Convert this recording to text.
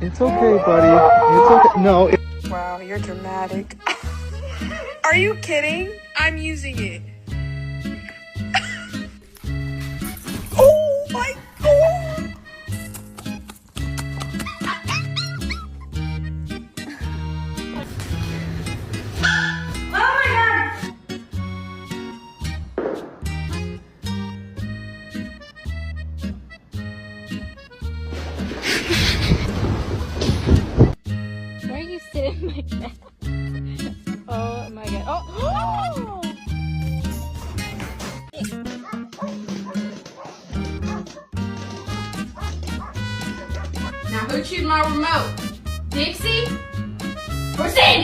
It's okay, buddy. It's okay. No. Wow, you're dramatic. Are you kidding? I'm using it. Oh my god! Why are you sitting like that? Oh my god. Oh! Now who chewed my remote? Dixie or Sandy?